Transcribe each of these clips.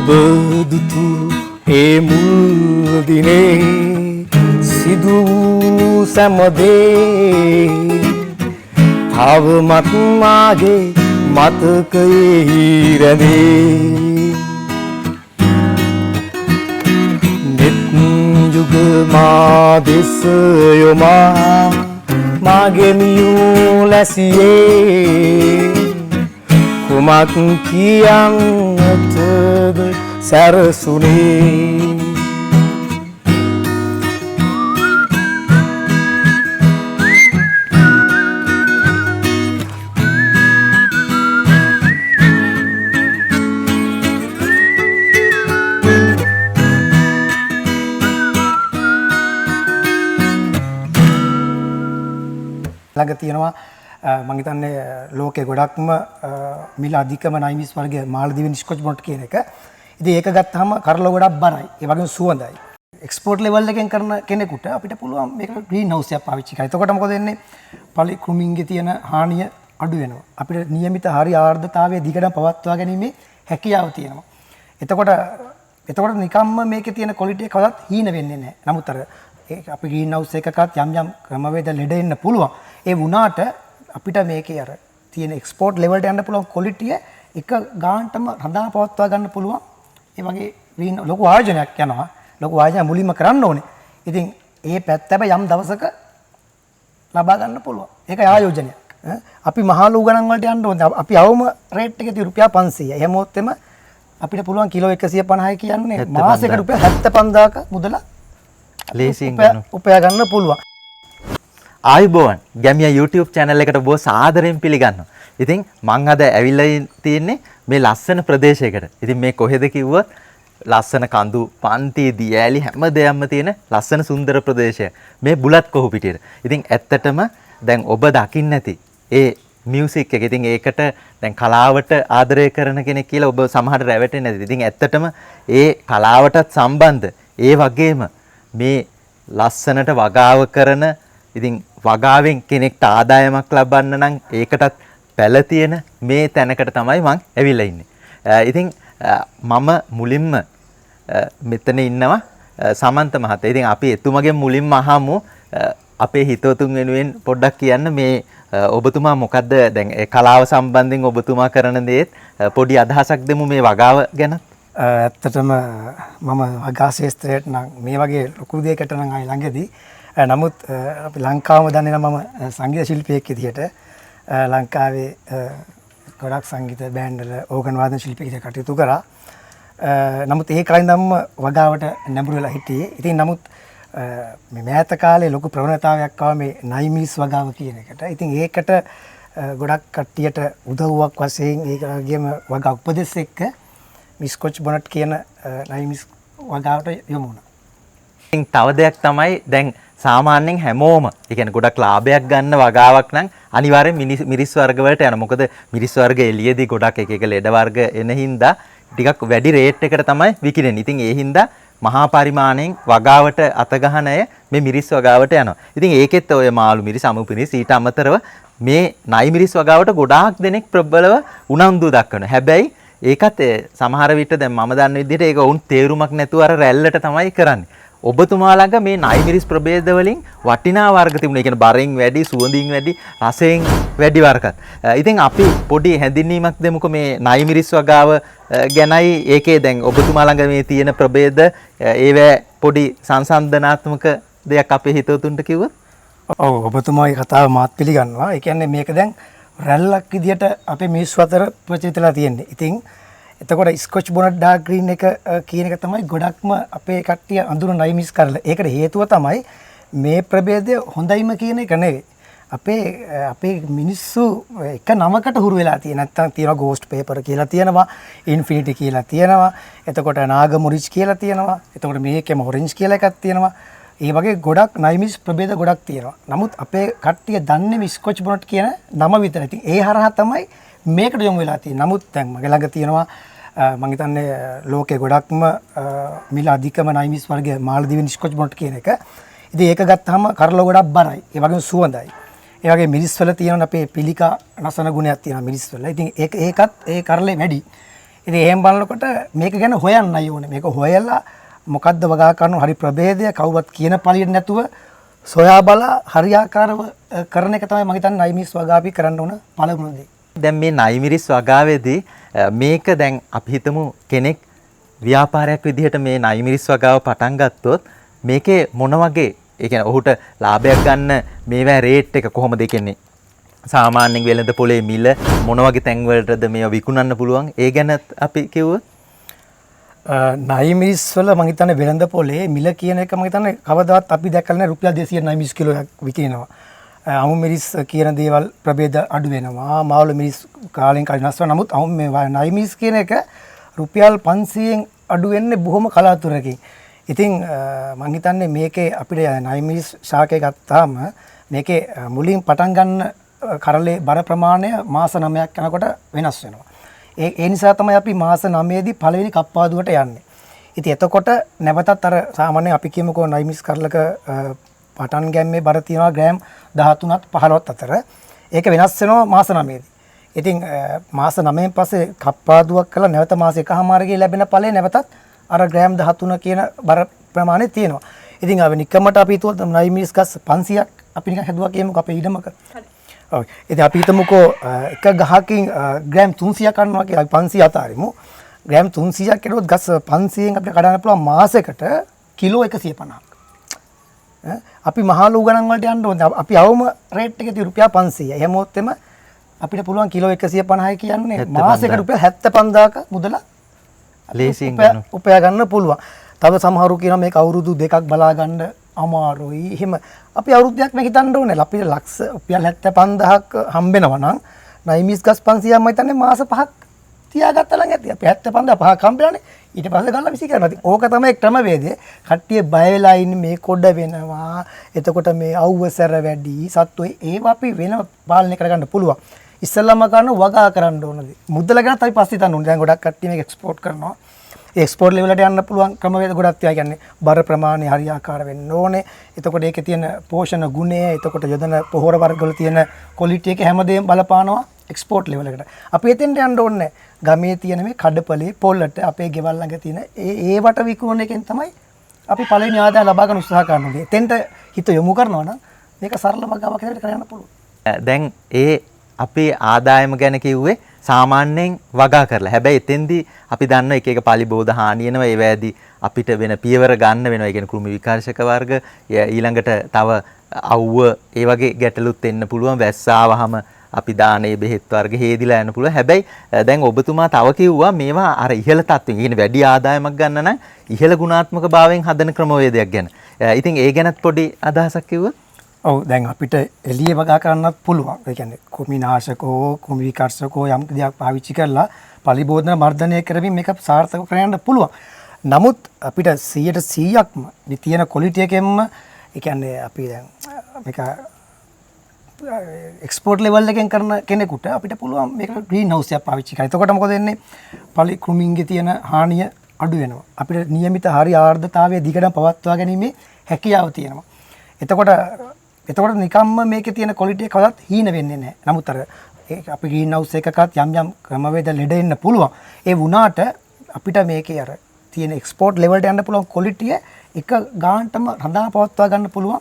ඔබ දුතු ඒ මුල් දිනේ සිදු වූ සැමදේ තවමත් මාගේ මතකයේ රැඳේ. නෙත් යුග මා දෙස යොමා මාගේ මියූ ලැසියේ කුමක් කියන්නටද සැරසුනේ. ළඟ තියෙනවා මම හිතන්නේ ලෝකේ ගොඩක්ම මිල අධිකම නයිමිස් වර්ගයේ මාලදිවයින් ස්කොච් බොනට් කියන එක. ඉතින් ඒක ගත්තාම කරල ගොඩක් බරයි. ඒ වගේම සුවඳයි. එක්ස්පෝර්ට් ලෙවල් එකෙන් කරන කෙනෙකුට අපිට පුළුවන් මේක ග්‍රීන් හවුස් එකක් පාවිච්චි කරලා. එතකොට මොකද වෙන්නේ? පලි කෘමීන්ගේ තියෙන හානිය අඩු වෙනවා. අපිට නියමිත හරි ආර්ද්‍රතාවය දිගටම පවත්වා ගැනීමේ හැකියාව තියෙනවා. එතකොට නිකම්ම මේකේ තියෙන ක්වොලිටි එක කවදාවත් හීන වෙන්නේ නැහැ. නමුත් අර අපි ග්‍රීන් හවුස් එකකත් යම් යම් ක්‍රමවේද ලෙඩ එන්න පුළුවන්. ඒ වුණාට අපිට මේකේ අර තියෙන එක්ස්පෝර්ට් ලෙවල්ට යන්න පුළුවන් ක්වොලිටිය එක ගානටම රඳා පවත්වා ගන්න පුළුවන්. ඒ වගේ ලොකු ආයෝජනයක් යනවා. ලොකු ආයෝජනයක් මුලින්ම කරන්න ඕනේ. ඉතින් ඒ පැත්ත හැබැයි යම් දවසක ලබා ගන්න පුළුවන්. ඒක ආයෝජනයක්. අපි මහලු ගණන් වලට යන්න ඕනේ. අපි අවම රේට් එකේ තියෙන රුපියල් 500. එහෙම වොත්තෙම අපිට පුළුවන් කිලෝ 150 කියන්නේ මාසෙකට රුපියල් 75000ක මුදල ලේසියෙන් ගන්න උපයා ගන්න පුළුවන්. ආයුබෝවන් ගැමියා YouTube channel එකට බොහොම සාදරයෙන් පිළිගන්නවා. ඉතින් මං අද ඇවිල්ලා තියෙන්නේ මේ ලස්සන ප්‍රදේශයකට. ඉතින් මේ කොහෙද කිව්වොත් ලස්සන කඳු, පන්ති, දියැලි හැම දෙයක්ම තියෙන ලස්සන සුන්දර ප්‍රදේශය. මේ බුලත් කොහු පිටියට. ඉතින් ඇත්තටම දැන් ඔබ දකින්න ඇති ඒ මියුසික් එක. ඉතින් ඒකට දැන් කලාවට ආදරය කරන කෙනෙක් කියලා ඔබ සමහරට රැවටෙන්නේ නැති. ඉතින් ඇත්තටම ඒ කලාවටත් සම්බන්ධ ඒ වගේම මේ ලස්සනට වගාව කරන ඉතින් වගාවෙන් කෙනෙක්ට ආදායමක් ලබන්න නම් ඒකටත් පැල තියෙන මේ තැනකට තමයි මං ඇවිල්ලා ඉන්නේ. ඉතින් මම මුලින්ම මෙතන ඉන්නවා සමන්ත මහත්තයා. ඉතින් අපි එතුමගෙන් මුලින්ම අහමු අපේ හිතවතුන් වෙනුවෙන් පොඩ්ඩක් කියන්න මේ ඔබතුමා මොකද්ද දැන් ඒ කලාව සම්බන්ධයෙන් ඔබතුමා කරන දේත් පොඩි අදහසක් දෙමු මේ වගාව ගැන. ඇත්තටම මම වගා ශාස්ත්‍රයට නම් මේ වගේ ලොකු දෙයකට නම් ආයි ළඟදී නමුත් අපි ලංකාවම දන්නේ නම් මම සංගීත ශිල්පියෙක් විදිහට ලංකාවේ ගොඩක් සංගීත බෑන්ඩ් වල ඕගන් වාදන ශිල්පියෙක් විදිහට කටයුතු කරා. නමුත් ඒ කාලේ ඉඳන්ම වගාවට නැඹුරු වෙලා හිටියේ. ඉතින් නමුත් මේ මෑත කාලේ ලොකු ප්‍රවණතාවයක් ආවා මේ නයිමීස් වගාව කියන එකට. ඉතින් ඒකට ගොඩක් කට්ටියට උදව්වක් වශයෙන් ඒකගේම වගා උපදෙස් එක්ක ස්කොච් බොනට් කියන නයිමීස් වගාවට යොමු වුණා. ඉතින් තව දෙයක් තමයි දැන් සාමාන්‍යයෙන් හැමෝම ඒ කියන්නේ ගොඩක් ලාභයක් ගන්න වගාවක් නම් අනිවාර්යෙන් මිරිස් වර්ග වලට යනවා. මොකද මිරිස් වර්ග එළියේදී ගොඩක් එක ලෙඩ වර්ග එන හින්දා ටිකක් වැඩි රේට් එකකට තමයි විකිණෙන්නේ. ඉතින් ඒ හින්දා මහා පරිමාණයෙන් වගාවට අත ගහන අය මේ මිරිස් වගාවට යනවා. ඉතින් ඒකෙත් ඔය මාළු මිරිස්, අමු මිරිස් ඊට අමතරව මේ නයි මිරිස් වගාවට ගොඩාක් දෙනෙක් ප්‍රබලව උනන්දු දක්වනවා. හැබැයි ඒකත් සමහර විට දැන් මම දන්න විදිහට ඒක වුන් තේරුමක් නැතුව අර රැල්ලට තමයි කරන්නේ. ඔබතුමා ළඟ මේ නයි මිරිස් ප්‍රභේද වලින් වටිනා වර්ග තිබුණා. ඒ කියන්නේ බරෙන් වැඩි, සුවඳින් වැඩි, රසයෙන් වැඩි වර්ගත්. ඉතින් අපි පොඩි හැඳින්වීමක් දෙමුකෝ මේ නයි මිරිස් වගාව ගැනයි. ඒකේ දැන් ඔබතුමා ළඟ මේ තියෙන ප්‍රභේද ඒවැ පොඩි සංසන්දනාත්මක දෙයක් අපේ හිතවතුන්ට කිව්වොත්. ඔව් ඔබතුමාගේ කතාව මාත් පිළිගන්නවා. ඒ කියන්නේ මේක දැන් රැල්ලක් විදියට අපේ මිනිස්සු අතර ප්‍රචලිතලා තියෙන්නේ. ඉතින් එතකොට ස්කොච් බොනට් ඩාර්ක් ග්‍රීන් එක කියන එක තමයි ගොඩක්ම අපේ කට්ටිය අඳුරන නයිමිස් කරලා. ඒකට හේතුව තමයි මේ ප්‍රභේදය හොඳයිම කියන එක නෙවෙයි. අපේ මිනිස්සු එක නමකට හුරු වෙලා තියෙන. නැත්තම් තියෙනවා ගෝස්ට් පේපර් කියලා තියෙනවා, ඉන්ෆිනිටි කියලා තියෙනවා, එතකොට නාගමුරිච් කියලා තියෙනවා, එතකොට මේකෙම ඔරෙන්ජ් කියලා එකක් තියෙනවා. ඒ වගේ ගොඩක් නයිමිස් ප්‍රභේද ගොඩක් තියෙනවා. නමුත් අපේ කට්ටිය දන්නේ ස්කොච් බොනට් කියන නම විතරයි. ඉතින් ඒ හරහා තමයි මේකට යොමු වෙලා තියෙන්නේ. නමුත් දැන් මගේ ළඟ තියෙනවා මම හිතන්නේ ලෝකේ ගොඩක්ම මිල අධිකම නයිමිස් වර්ගයේ මාලදිවයින් ස්කොච් බොනට් කියන එක. ඉතින් ඒක ගත්තාම කරල ගොඩක් බරයි. ඒ වගේම සුවඳයි. ඒ වගේ මිරිස් වල තියෙන අපේ පිළිකා රසන ගුණයක් තියෙනවා මිරිස් වල. ඉතින් ඒකත් ඒ කරලේ වැඩි. ඉතින් එහෙම බලනකොට මේක ගැන හොයන්නයි ඕනේ. මේක හොයලා මොකද්ද වගා කරන හරි ප්‍රභේදය කවුවත් කියන පළියට නැතුව සොයා බලා හරියාකාරව කරන එක තමයි මම හිතන්නේ නයිමිස් වගා අපි කරන්න ඕන පළමුම දේ. දැන් මේ නයිමිරිස් වගාවේදී මේක දැන් අපි හිතමු කෙනෙක් ව්‍යාපාරයක් විදිහට මේ නයිමිරිස් වගාව පටන් ගත්තොත් මේකේ මොන වගේ ඒ කියන්නේ ඔහුට ලාභයක් ගන්න මේවා රේට් එක කොහොමද කියන්නේ සාමාන්‍යයෙන් වෙළඳ පොලේ මිල මොන වගේ තැන් වලටද මේවා විකුණන්න පුළුවන් ඒ ගැන අපි කිව්වොත් නයිමිස් වල මම හිතන්නේ වෙළඳ පොලේ මිල කියන එක මම හිතන්නේ කවදාවත් අපි දැකලා නැහැ රුපියල් 200 නයිමිස් කිලෝයක් විකිනවා. අමු මිරිස් කියන දේවල් ප්‍රභේද අඩු වෙනවා. මාවල මිරිස් කාලෙන් කාලෙ වෙනස් වෙනවා. නමුත් අමු මේ නයිමිස් කියන එක රුපියල් 500න් අඩු වෙන්නේ බොහොම කලාතුරකින්. ඉතින් මම හිතන්නේ මේකේ අපිට නයිමිස් ශාකය ගත්තාම මේකේ මුලින් පටන් ගන්න කරලේ බර ප්‍රමාණය මාස 9ක් යනකොට වෙනස් වෙනවා. ඒ නිසා තමයි අපි මාස 9 දී පළවෙනි කප්පාදුවට යන්නේ. ඉතින් එතකොට නැවතත් අර සාමාන්‍යයෙන් අපි කියමුකෝ නයිමිස් කරලක පටන් ගැම්මේ බර තියනවා ග්‍රෑම් 13ත් 15ත් අතර. ඒක වෙනස් වෙනවා මාස 9 දී. ඉතින් මාස 9න් පස්සේ කප්පාදුවක් කළා නැවත මාස එකමාරකේ ලැබෙන ඵලය නැවතත් අර ග්‍රෑම් 13 කියන බර ප්‍රමාණය තියෙනවා. ඉතින් අපි නිකම්මට අපි හිතුවොත් නයිමිස් ගස් 500ක් අපි නිකන් හැදුවා කියමුකෝ අපේ ඉඩමක. ඔව්. ඉතින් අපි හිතමුකෝ එක ගහකින් ග්‍රෑම් 300ක් ගන්නවා කියලා අපි 500 අතාරිමු. ග්‍රෑම් 300ක් කෙරුවොත් ගස් 500න් අපිට කඩන්න පුළුවන් මාසෙකට කිලෝ 150ක්. අපි මහලු ගණන් වලට යන්න ඕනේ. අපි අවම රේට් එකේ තියෙන රුපියල් 500. එහෙම වොත් එම අපිට පුළුවන් කිලෝ 150යි කියන්නේ මාසෙකට රුපියල් 75000ක මුදල ලේසියෙන් ගන්න. උපයා ගන්න පුළුවන්. තව සමහරු කියනවා මේක අවුරුදු දෙකක් බලා ගන්න අමාරුයි. එහෙම අපි අවුරුද්දක් මේක හිතන්න ඕනේ. අපිට ලක්ෂ රුපියල් 75000ක් හම්බෙනවා නම් නයිමිස් ගස් 500ක් මම හිතන්නේ මාස 5ක් තියාගත්තා නම් ඇති. අපි 75000 පහක් හම්බෙලානේ. ඊට පස්සේ ගන්න විසි කරනවා. ඉතින් ඕක තමයි ක්‍රමවේදය. කට්ටිය බය වෙලා ඉන්නේ මේ කොඩ වෙනවා. එතකොට මේ අවුවසර වැඩි සත්තු ඒව අපි වෙන පාලනය කරගන්න පුළුවන්. ඉස්සෙල්ලාම ගන්න වගා කරන්න ඕනද. මුදල ගැනත් අපි පස්සේ හිතන්න ඕනේ. දැන් ගොඩක් කට්ටිය මේක එක්ස්පෝර්ට් කරනවා. එක්ස්පෝර්ට් ලෙවලට යන්න පුළුවන් ක්‍රමවේද ගොඩක් තියා කියන්නේ බර ප්‍රමාණය හරියාකාර වෙන්න ඕනේ. එතකොට ඒකේ තියෙන පෝෂණ ගුණය, එතකොට යොදන පොහොර වර්ග වල තියෙන ක්වොලිටි එක හැමදේම බලපානවා එක්ස්පෝර්ට් ලෙවල් එකට. අපි එතෙන්ට යන්න ඕනේ. ගමේ තියෙන මේ කඩපලේ පොල්ලට අපේ ගෙවල් ළඟ තියෙන ඒවට විකුණන එකෙන් තමයි අපි පළවෙනි ආදාය ලබා ගන්න උත්සාහ කරන්නේ. එතෙන්ට හිත යොමු කරනවා නම් මේක සරල වගාවක් හැටියට කරන්න පුළුවන්. දැන් ඒ අපේ ආදායම ගැන කිව්වේ සාමාන්‍යයෙන් වගා කරලා. හැබැයි එතෙන්දී අපි දන්න එක එක පලිබෝධ හානියනවා. ඒ වෑදී අපිට වෙන පියවර ගන්න වෙනවා. ඒ කියන්නේ කෘමි විකාශක වර්ග ඊළඟට තව අවුව ඒ වගේ ගැටලුත් එන්න පුළුවන්. වැස්ස ආවහම අපි දානේ බෙහෙත් වර්ග හේදිලා යන්න පුළුවන්. හැබැයි දැන් ඔබතුමා තව කිව්වා මේවා අර ඉහළ තත්ත්වෙන් කියන්නේ වැඩි ආදායමක් ගන්න නම් ඉහළ ගුණාත්මක භාවයෙන් හදන ක්‍රමවේදයක් ගැන. ඉතින් ඒ ගැනත් පොඩි අදහසක් කිව්වොත්. ඔව් දැන් අපිට එළිය වගා කරන්නත් පුළුවන්. ඒ කියන්නේ කුමිනාශකෝ, කුමි විකර්ෂකෝ යම් දෙයක් පාවිච්චි කරලා පලිබෝධන මර්ධනය කරමින් මේක සාර්ථක කරගන්න පුළුවන්. නමුත් අපිට 100%ක්ම මේ තියෙන ක්වොලිටි එකෙන්ම ඒ කියන්නේ අපි දැන් මේක එක්ස්පෝර්ට් ලෙවල් එකෙන් කරන කෙනෙකුට අපිට පුළුවන් මේක ග්‍රීන් හවුස් එකක් පාවිච්චි කරලා. එතකොට මොකද වෙන්නේ? පලි කෘමීන්ගේ තියෙන හානිය අඩු වෙනවා. අපිට නියමිත හරි ආර්ද්‍රතාවය දිගටම පවත්වා ගැනීමේ හැකියාව තියෙනවා. එතකොට නිකම්ම මේකේ තියෙන ක්වොලිටි එක කවදාවත් හීන වෙන්නේ නැහැ. නමුත් අර අපි ග්‍රීන් හවුස් එකකත් යම් යම් ක්‍රමවේද ලෙඩ එන්න පුළුවන්. ඒ වුණාට අපිට මේකේ අර තියෙන එක්ස්පෝර්ට් ලෙවල්ට යන්න පුළුවන් ක්වොලිටිය එක ගානටම රඳා පවත්වා ගන්න පුළුවන්.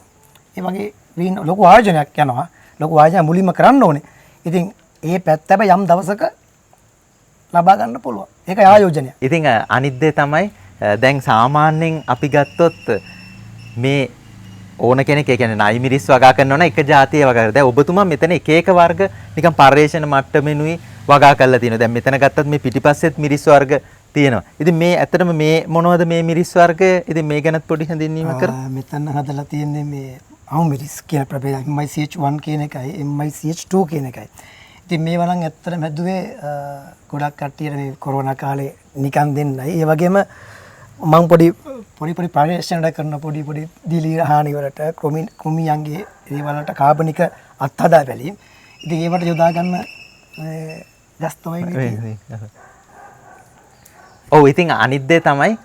ඒ වගේ ග්‍රීන් ලොකු ආයෝජනයක් යනවා. ලොකු ආයෝජනයක් මුලින්ම කරන්න ඕනේ. ඉතින් ඒ පැත්ත හැබැයි යම් දවසක ලබා ගන්න පුළුවන්. ඒක ආයෝජනය. ඉතින් අනිත් දේ තමයි දැන් සාමාන්‍යයෙන් අපි ගත්තොත් මේ ඕන කෙනෙක් ඒ කියන්නේ නයි මිරිස් වගා කරනවා නම් එක જાතිය වගා කරනවා. දැන් ඔබතුමා මෙතන එක එක වර්ග නිකන් පරිවේෂණ මට්ටමෙනුයි වගා කරලා තියෙනවා. දැන් මෙතන ගත්තත් මේ පිටිපස්සෙත් මිරිස් වර්ග තියෙනවා. ඉතින් මේ ඇත්තටම මේ මොනවද මේ මිරිස් වර්ග? ඉතින් මේ ගැනත් පොඩි හැඳින්වීමක් කරා. මෙතන හදලා තියෙන්නේ මේ අවු මිරිස් කියන ප්‍රභේදය MICH1 කියන එකයි MICH2 කියන එකයි. ඉතින් මේවා නම් ඇත්තටම හැදුවේ ගොඩක් කට්ටියට මේ කොරෝනා කාලේ නිකන් දෙන්නයි. ඒ වගේම මම පොඩි පරිශ්‍රණ කරන පොඩි දිලීර හානි වලට කෘමියන්ගේ ඒ වලට කාබනික අත්හදා බැලීම්. ඉතින් ඒවට යොදා ගන්න ගස් තමයි මේ. ඔව් ඉතින් අනිත් දේ තමයි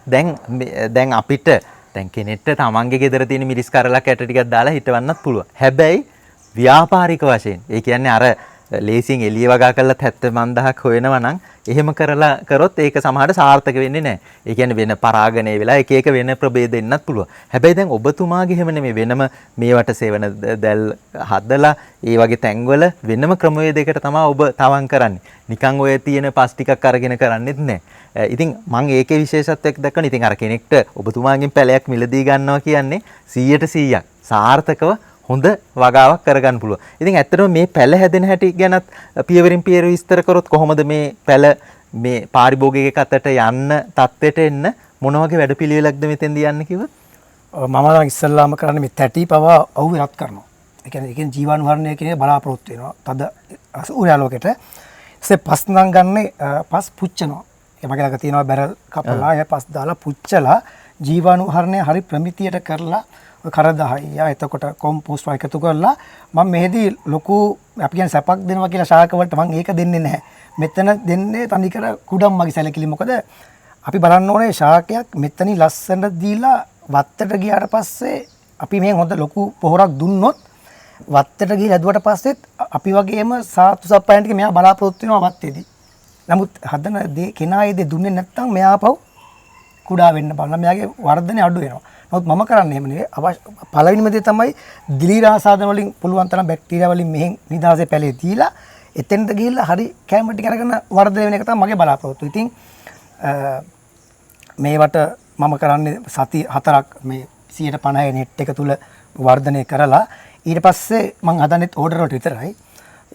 දැන් අපිට දැන් කෙනෙක්ට තමන්ගේ ගෙදර තියෙන මිරිස් කරලක් ඇට ටිකක් දාලා හිටවන්නත් පුළුවන්. හැබැයි ව්‍යාපාරික වශයෙන් ඒ කියන්නේ අර ලේසියෙන් එළිය වගා කරලා 75000ක් හොයනවා නම් එහෙම කරලා කරොත් ඒක සමහරට සාර්ථක වෙන්නේ නැහැ. ඒ කියන්නේ වෙන පරාගණය වෙලා එක එක වෙන ප්‍රභේද එන්නත් පුළුවන්. හැබැයි දැන් ඔබතුමාගේ එහෙම නෙමෙයි වෙනම මේවට සෙවන දැල් හදලා ඒ වගේ තැන්වල වෙනම ක්‍රමවේදයකට තමයි ඔබ තවන් කරන්නේ. නිකන් ඔය තියෙන පස් ටිකක් අරගෙන කරන්නේත් නැහැ. ඉතින් මම ඒකේ විශේෂත්වයක් දක්වන. ඉතින් අර කෙනෙක්ට ඔබතුමාගෙන් පැලයක් මිලදී ගන්නවා කියන්නේ 100% සාර්ථකව හොඳ වගාවක් කරගන්න පුළුවන්. ඉතින් ඇත්තටම මේ පැල හැදෙන හැටි ගැනත් පියවරින් පියවර විස්තර කරොත් කොහොමද මේ පැල මේ පාරිභෝගික අතට යන්න තත්ත්වයට එන්න මොන වගේ වැඩපිළිවෙලක්ද මෙතෙන්ද යන්න කිව්වොත්? මම නම් ඉස්සල්ලාම කරන්නේ මේ තැටි පවා අවු රත් කරනවා. ඒ කියන්නේ ජීවාණුහරණය කියන එක බලාපොරොත්තු වෙනවා. තද සූර්යාලෝකයට. ඉතින් පස් නම් ගන්නේ පස් පුච්චනවා. ඒ මගේ ළඟ තියෙනවා බැරල් කපලා ඒ පස් දාලා පුච්චලා ජීවාණුහරණය හරි ප්‍රමිතියට කරලා කරදහයියා එතකොට කොම්පෝස්ට් එකතු කරලා මම මෙහෙදී ලොකු අපි කියන්නේ සැපක් දෙනවා කියලා ශාක වලට මම ඒක දෙන්නේ නැහැ. මෙතන දෙන්නේ තනිකර කුඩම් මගේ සැලකිලි. මොකද අපි බලන්න ඕනේ ශාකයක් මෙතනින් ලස්සනට දීලා වත්තට ගියාට පස්සේ අපි මේ හොඳ ලොකු පොහොරක් දුන්නොත් වත්තට ගිහලා ඇදුවට පස්සෙත් අපි වගේම සාතු සප්පයන් ටික මෙයා බලාපොරොත්තු වෙනවා වත්තේදී. නමුත් හදන දේ කෙනා ඒ දේ දුන්නේ නැත්නම් මෙයා පව් කුඩා වෙන්න බලන මෙයාගේ වර්ධනය අඩු වෙනවා. නමුත් මම කරන්නේ එහෙම නෙවෙයි. පළවෙනිම දේ තමයි දිලීර ආසාදන වලින් පුළුවන් තරම් බැක්ටීරියා වලින් මෙහෙන් නිදාසේ පැලේ දීලා එතෙන්ට ගිහිල්ලා හරි කැම ටික අරගෙන වර්ධනය වෙන එක තමයි මගේ බලාපොරොත්තු. ඉතින් මේවට මම කරන්නේ සති 4ක් මේ 150 නෙට් එක තුල වර්ධනය කරලා ඊට පස්සේ මම හදන්නේ ඕඩර් වලට විතරයි.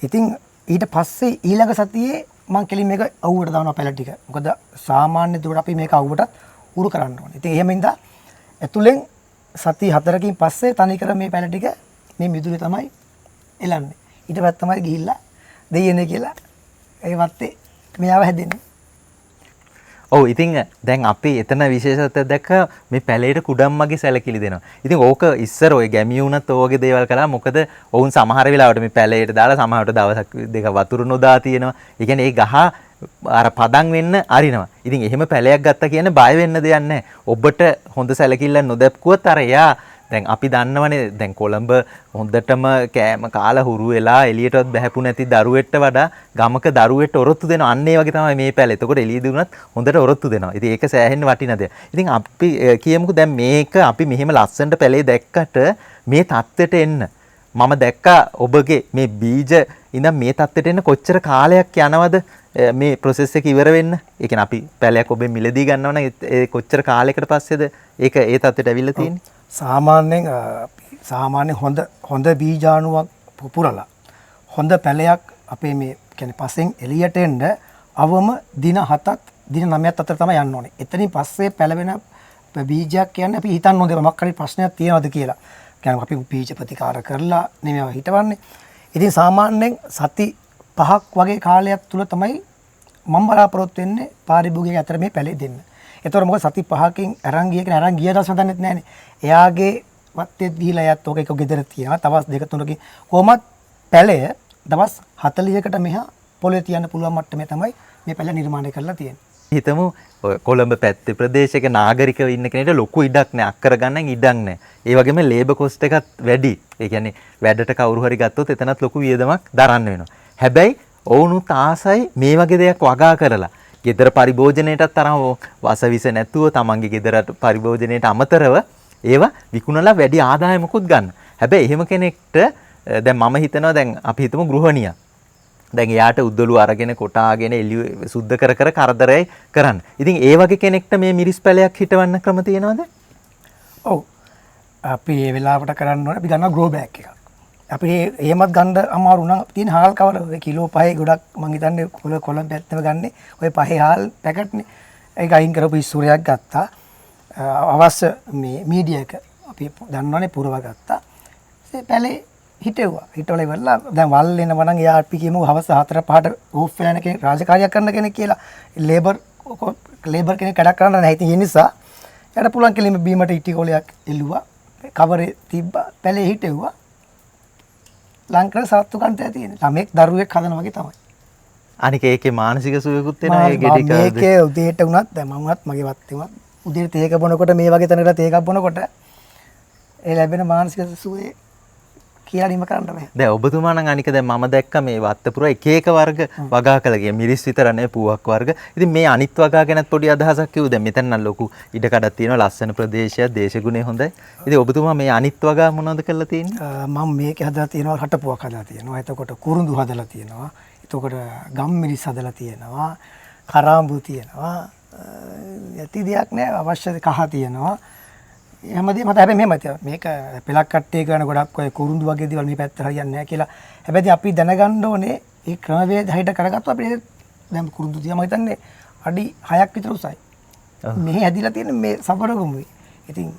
ඉතින් ඊට පස්සේ ඊළඟ සතියේ මම කෙලින් මේක අවුවට දානවා පැල ටික. මොකද සාමාන්‍ය දුරට අපි මේක අවුවටත් උරු කරන්න ඕනේ. ඉතින් එහෙම ඉඳලා ඇතුලෙන් සති 4කින් පස්සේ තනිකර මේ පැල ටික මේ මිදුලේ තමයි එලන්නේ. ඊට පස්සේ තමයි ගිහිල්ලා දෙයියනේ කියලා ඒ වත්තේ මෙයාව හැදෙන්නේ. ඔව් ඉතින් දැන් අපි එතන විශේෂත්වයක් දැක්ක මේ පැලේට කුඩම්මගේ සැලකිලි දෙනවා. ඉතින් ඕක ඉස්සර ඔය ගැමිය වුණත් ඔයගේ දේවල් කළා. මොකද ඔවුන් සමහර වෙලාවට මේ පැලේට දාලා සමහරට දවසක් දෙක වතුර නොදා තියෙනවා. ඒ කියන්නේ ඒ ගහ අර පදන් වෙන්න අරිනවා. ඉතින් එහෙම පැලයක් ගත්තා කියන්නේ බය වෙන්න දෙයක් නැහැ. ඔබට හොඳ සැලකිල්ල නොදැප්කුවොත් අර එයා දැන් අපි දන්නවනේ දැන් කොළඹ හොඳටම කෑම කාලා හුරු වෙලා එළියටවත් බහැපු නැති දරුවෙක්ට වඩා ගමක දරුවෙක්ට ඔරොත්තු දෙනවා. අන්න ඒ වගේ තමයි මේ පැල. එතකොට එළියදී වුණත් හොඳට ඔරොත්තු දෙනවා. ඉතින් ඒක සෑහෙන්න වටින දෙයක්. ඉතින් අපි කියමුකෝ දැන් මේක අපි මෙහෙම ලස්සනට පැලේ දැක්කට මේ தත්ත්වයට එන්න මම දැක්කා ඔබගේ මේ බීජ ඉඳන් මේ தත්ත්වයට එන්න කොච්චර කාලයක් යනවද මේ process එක ඉවර වෙන්න? ඒ කියන්නේ අපි පැලයක් ඔබෙන් මිලදී ගන්නවා නම් ඒ කොච්චර කාලයකට පස්සේද ඒක ඒ தත්ත්වයට ඇවිල්ලා තියෙන්නේ? සාමාන්‍යයෙන් හොඳ බීජාණුවක් පුපුරලා හොඳ පැලයක් අපේ මේ කියන්නේ පස්සෙන් එළියට එන්න අවම දින 7ක් දින 9ක් අතර තමයි යන්න ඕනේ. එතනින් පස්සේ පැලවෙන බීජයක් කියන්නේ අපි හිතන්න ඕනේ මොකක් හරි ප්‍රශ්නයක් තියෙනවද කියලා. කියන්නේ අපි බීජ ප්‍රතිකාර කරලා නෙමෙයි හිටවන්නේ. ඉතින් සාමාන්‍යයෙන් සති 5ක් වගේ කාලයක් තුල තමයි මම බලාපොරොත්තු වෙන්නේ පාරිභෝගිකයන් අතර මේ පැලේ දෙන්න. ඒතකොට මොකද සති 5කින් අරන් ගිය කෙනා අරන් ගිය දවස් හදන්නෙත් නැහනේ. එයාගේ වත්තේ දීලා එයාත් ඕක එක ගෙදර තියනවා. තවස් 2-3කින් කොහොමත් පැලය දවස් 40කට මෙහා පොළවේ තියන්න පුළුවන් මට්ටමේ තමයි මේ පැල නිර්මාණය කරලා තියෙන්නේ. හිතමු කොළඹ පැත්තේ ප්‍රදේශයක නාගරිකව ඉන්න කෙනෙක්ට ලොකු ඉඩක් නැහැ. අක්කර ගන්න ඉඩක් නැහැ. ඒ වගේම ලේබර් කොස්ට් එකත් වැඩි. ඒ කියන්නේ වැඩට කවුරු හරි ගත්තොත් එතනත් ලොකු වියදමක් දරන්න වෙනවා. හැබැයි ඔවුනුත් ආසයි මේ වගේ දෙයක් වගා කරලා ගෙදර පරිභෝජනයටත් තරම වසවිස නැතුව තමන්ගේ ගෙදරට පරිභෝජනයට අමතරව ඒවා විකුණලා වැඩි ආදායමකුත් ගන්න. හැබැයි එහෙම කෙනෙක්ට දැන් මම හිතනවා දැන් අපි හිතමු ගෘහණියක්. දැන් එයාට උද්දලු අරගෙන කොටාගෙන එළිය සුද්ධ කර කරදරයි කරන්න. ඉතින් ඒ වගේ කෙනෙක්ට මේ මිරිස් පැලයක් හිටවන්න ක්‍රම තියෙනවද? ඔව්. අපි මේ වෙලාවට කරන්න ඕනේ අපි ගන්නවා ග්‍රෝ බෑග් එකක්. අපි එහෙමත් ගන්න අමාරු නම් තියෙන හාල් කවර ඔය කිලෝ 5 ගොඩක් මං හිතන්නේ කොළඹ පැත්තම ගන්නේ ඔය 5 හාල් පැකට්නේ. ඒක අයින් කරපු ඉස්සුරයක් ගත්තා. අවශ්‍ය මේ මීඩියා එක අපි දන්නවනේ පුරව ගත්තා. ඒ පැලේ හිටෙව්වා. හිටවල ඉවරලා දැන් වල් එනවා නම් එයා අපි කියමු හවස 4-5ට ඕෆ් වෙලා යන කෙනෙක් රාජකාරියක් කරන කෙනෙක් කියලා. ලේබර් කෙනෙක් වැඩක් කරන්න නැහැ. ඉතින් ඒ නිසා එයාට පුළුවන් කෙලින්ම බීමට ඉටි කොලයක් එල්ලුවා. කවරේ තිබ්බා පැලේ හිටෙව්වා. ලංකාවේ සත්තු කන්ටය තියෙන. ළමෙක් දරුවෙක් හදන වගේ තමයි. අනික ඒකේ මානසික සුවයකුත් වෙනවා ඒ ගෙඩි කාද. මේකේ උදේට වුණත් දැන් මම වුණත් මගේ වත්තේ වුණත් උදේට තේක බොනකොට මේ වගේ තැනකට තේකක් බොනකොට ඒ ලැබෙන මානසික සුවේ කියලා නිම කරන්න බෑ. දැන් ඔබතුමා නම් අනික දැන් මම දැක්ක මේ වත්තපුර එක එක වර්ග වගා කළගේ මිරිස් විතර නේ පූවක් වර්ග. ඉතින් මේ අනිත් වගා ගැනත් පොඩි අදහසක් කිව්ව. දැන් මෙතන නම් ලොකු ඉඩ කඩක් තියෙනවා ලස්සන ප්‍රදේශයක් දේශගුණේ හොඳයි. ඉතින් ඔබතුමා මේ අනිත් වගා මොනවද කරලා තියෙන්නේ? මම මේකේ හදලා තියෙනවා රටපුවක් හදලා තියෙනවා. එතකොට කුරුඳු හදලා තියෙනවා. එතකොට ගම් මිරිස් හදලා තියෙනවා. කරාඹු තියෙනවා. යටි දෙයක් නෑ අවශ්‍ය කහ තියෙනවා. හැමදේම මත හැබැයි මෙහෙම තියෙනවා. මේක පෙලක් කට්ටිය කරන ගොඩක් ඔය කුරුඳු වගේ දේවල් මේ පැත්තට හරියන්නේ නැහැ කියලා. හැබැයි අපි දැනගන්න ඕනේ මේ ක්‍රමවේද හයිට කරගත්තොත් අපිට දැන් කුරුඳු තියා මම හිතන්නේ අඩි 6ක් විතර උසයි. මෙහි හැදිලා තියෙන මේ සබරගමුයි. ඉතින්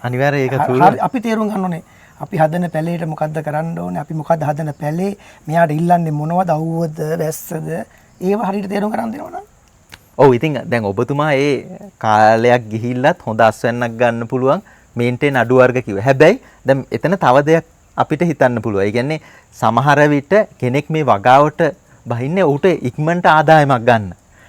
අනිවාර්යයෙන් ඒක අපි තේරුම් ගන්න ඕනේ. අපි හදන පැලේට මොකද්ද කරන්න ඕනේ? අපි මොකද්ද හදන පැලේ? මෙයාට ඉල්ලන්නේ මොනවද? අවුවද, වැස්සද? ඒව හරියට තේරුම් ගන්න දෙනවනම් ඔව් ඉතින් දැන් ඔබතුමා ඒ කාලයක් ගිහිල්ලත් හොඳ අස්වැන්නක් ගන්න පුළුවන් මේන්ටේන් අඩු වර්ග කිව්වා. හැබැයි දැන් එතන තව දෙයක් අපිට හිතන්න පුළුවන්. ඒ කියන්නේ සමහර විට කෙනෙක් මේ වගාවට බහින්නේ ඌට ඉක්මනට ආදායමක් ගන්න.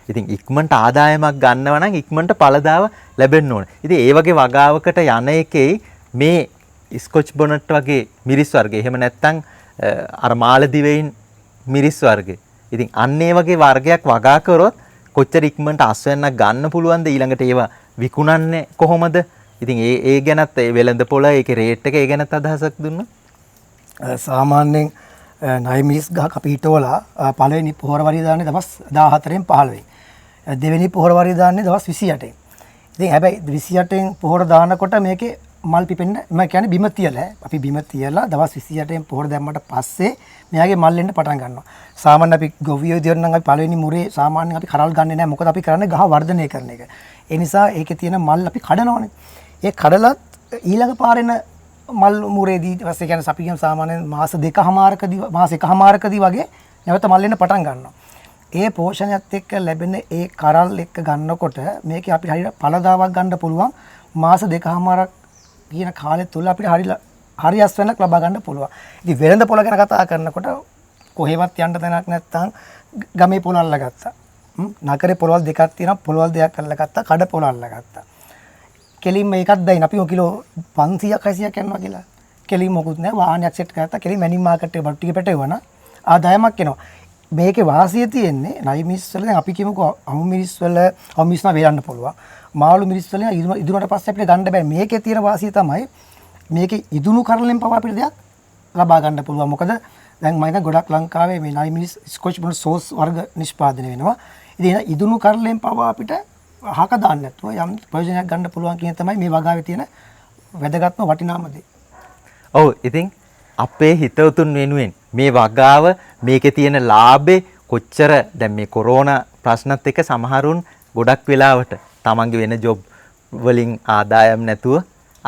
ඉතින් ඉක්මනට ආදායමක් ගන්නවා නම් ඉක්මනට පළදාව ලැබෙන්න ඕනේ. ඉතින් ඒ වගේ වගාවකට යන එකේ මේ ස්කොච් බොනට් වගේ මිරිස් වර්ගය එහෙම නැත්නම් අර මාළදිවයින් මිරිස් වර්ගය. ඉතින් අන්න ඒ වගේ වර්ගයක් වගා කරොත් කොච්චර ඉක්මනට අස්වැන්නක් ගන්න පුළුවන්ද ඊළඟට ඒවා විකුණන්නේ කොහොමද? ඉතින් ඒ ගැනත් ඒ වෙළඳ පොළ ඒකේ රේට් එක ඒ ගැනත් අදහසක් දුන්නා. සාමාන්‍යයෙන් ණය මිරිස් ගහක් අපි හිටවලා පළවෙනි පොහොර වරිය දාන්නේ දවස් 14න් 15න්. දෙවෙනි පොහොර වරිය දාන්නේ දවස් 28න්. ඉතින් හැබැයි 28න් පොහොර දානකොට මේකේ මල් පිපෙන්න මම කියන්නේ බිම තියලා අපි බිම තියලා දවස් 28න් පොහොර දැම්මට පස්සේ මෙයාගේ මල් එන්න පටන් ගන්නවා. සාමාන්‍ය අපි ගොවියෝ දියර නම් අපි පළවෙනි මුරේ සාමාන්‍යයෙන් අපි කරල් ගන්නෙ නැහැ. මොකද අපි කරන්නේ ගහ වර්ධනය කරන එක. ඒ නිසා ඒකේ තියෙන මල් අපි කඩනවානේ. ඒ කඩලත් ඊළඟ පාරෙන මල් මුරේදී ඊපස්සේ කියන්නේ අපි කියන සාමාන්‍යයෙන් මාස 2කමාරකදී මාස 1කමාරකදී වගේ නැවත මල් එන්න පටන් ගන්නවා. ඒ පෝෂණයත් එක්ක ලැබෙන ඒ කරල් එක්ක ගන්නකොට මේකේ අපිට හරියට පළදාවක් ගන්න පුළුවන් මාස 2කමාරක් කියන කාලය තුල අපිට හරි අස්වැන්නක් ලබා ගන්න පුළුවන්. ඉතින් වෙළඳ පොළ ගැන කතා කරනකොට කොහෙවත් යන්න තැනක් නැත්නම් ගමේ පොළ අල්ලගත්තා. නගරේ පොළවල් දෙකක් තියෙනවා. පොළවල් දෙකක් අල්ලගත්තා. කඩ පොළ අල්ලගත්තා. කෙලින්ම ඒකත් දැන් අපි කිලෝ 500ක් 600ක් යනවා කියලා. කෙලින් මොකුත් නැහැ. වාහනයක් සෙට් කරගත්තා. කෙලින් මැනින් මාකට් එකේ බටු ටික පැටවුවා නම් ආදායමක් එනවා. මේකේ වාසිය තියෙන්නේ ණය මිරිස් වල දැන් අපි කියමුකෝ අමු මිරිස් වල අමු මිරිස් නම් වේලන්න පුළුවන්. මාළු මිරිස් වල ඉදුණට පස්සේ අපිට ගන්න බෑ. මේකේ තියෙන වාසිය තමයි මේකේ ඉදුණු කරලෙන් පවා අපිට දෙයක් ලබා ගන්න පුළුවන්. මොකද දැන් මම හිතන ගොඩක් ලංකාවේ මේ ණය මිරිස් ස්කොච් බොන සෝස් වර්ග නිෂ්පාදනය වෙනවා. ඉතින් ඉදුණු කරලෙන් පවා අපිට හක දාන්න නැතුව යම් ප්‍රයෝජනයක් ගන්න පුළුවන් කියන තමයි මේ වගාවේ තියෙන වැදගත්ම වටිනාම දේ. ඔව් ඉතින් අපේ හිතවතුන් වෙනුවෙන් මේ වගාව මේකේ තියෙන ලාභේ කොච්චර දැන් මේ කොරෝනා ප්‍රශ්නත් එක්ක සමහරුන් ගොඩක් වෙලාවට තමන්ගේ වෙන ජොබ් වලින් ආදායම් නැතුව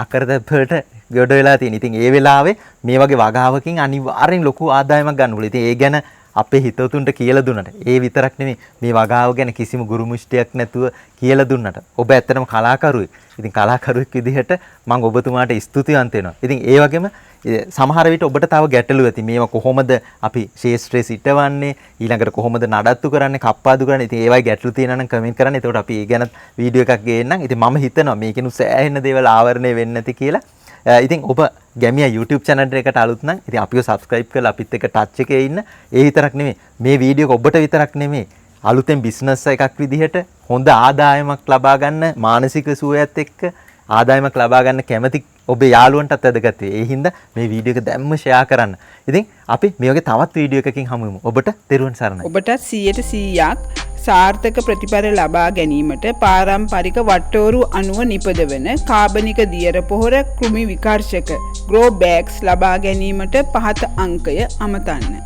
අකරතැබ්බට ගොඩ වෙලා තියෙන. ඉතින් ඒ වෙලාවේ මේ වගේ වගාවකින් අනිවාර්යෙන් ලොකු ආදායමක් ගන්න පුළුවන්. ඉතින් ඒ ගැන අපේ හිතවතුන්ට කියලා දුන්නට ඒ විතරක් නෙමෙයි මේ වගාව ගැන කිසිම ගුරු මුෂ්ටියක් නැතුව කියලා දුන්නට ඔබ ඇත්තටම කලාකරුවෙක්. ඉතින් කලාකරුවෙක් විදිහට මම ඔබතුමාට ස්තුතිවන්ත වෙනවා. ඉතින් ඒ වගේම සමහර විට ඔබට තව ගැටලු ඇති. මේවා කොහොමද අපි ශේෂ්ත්‍රයේ සිටවන්නේ? ඊළඟට කොහොමද නඩත්තු කරන්නේ? කප්පාදු කරන්නේ? ඉතින් ඒවයි ගැටලු තියෙනවා නම් කමෙන්ට් කරන්න. එතකොට අපි ඒ ගැන වීඩියෝ එකක් ගේන්නම්. ඉතින් මම හිතනවා මේකිනු සෑහෙන දේවල් ආවරණය වෙන්නේ නැති කියලා. ඉතින් ඔබ ගැමියා YouTube channel එකට අලුත් නම් ඉතින් අපිව subscribe කරලා අපිත් එක්ක touch එකේ ඉන්න. ඒ විතරක් නෙමෙයි මේ වීඩියෝ එක ඔබට විතරක් නෙමෙයි අලුතෙන් business එකක් විදිහට හොඳ ආදායමක් ලබා ගන්න මානසික සුවයත් එක්ක ආදායමක් ලබා ගන්න කැමති ඔබේ යාළුවන්ටත් වැදගත් වේ. ඒ හින්දා මේ වීඩියෝ එක දැම්ම share කරන්න. ඉතින් අපි මේ වගේ තවත් වීඩියෝ එකකින් හමු වෙමු. ඔබට තෙරුවන් සරණයි. ඔබට 100% සාර්ථක ප්‍රතිඵල ලබා ගැනීමට පාරම්පරික වට්ටෝරු අණුව නිපදවන කාබනික දියර පොහොර කෘමි විකර්ශක ග්‍රෝ බෑග්ස් ලබා ගැනීමට පහත අංකය අමතන්න.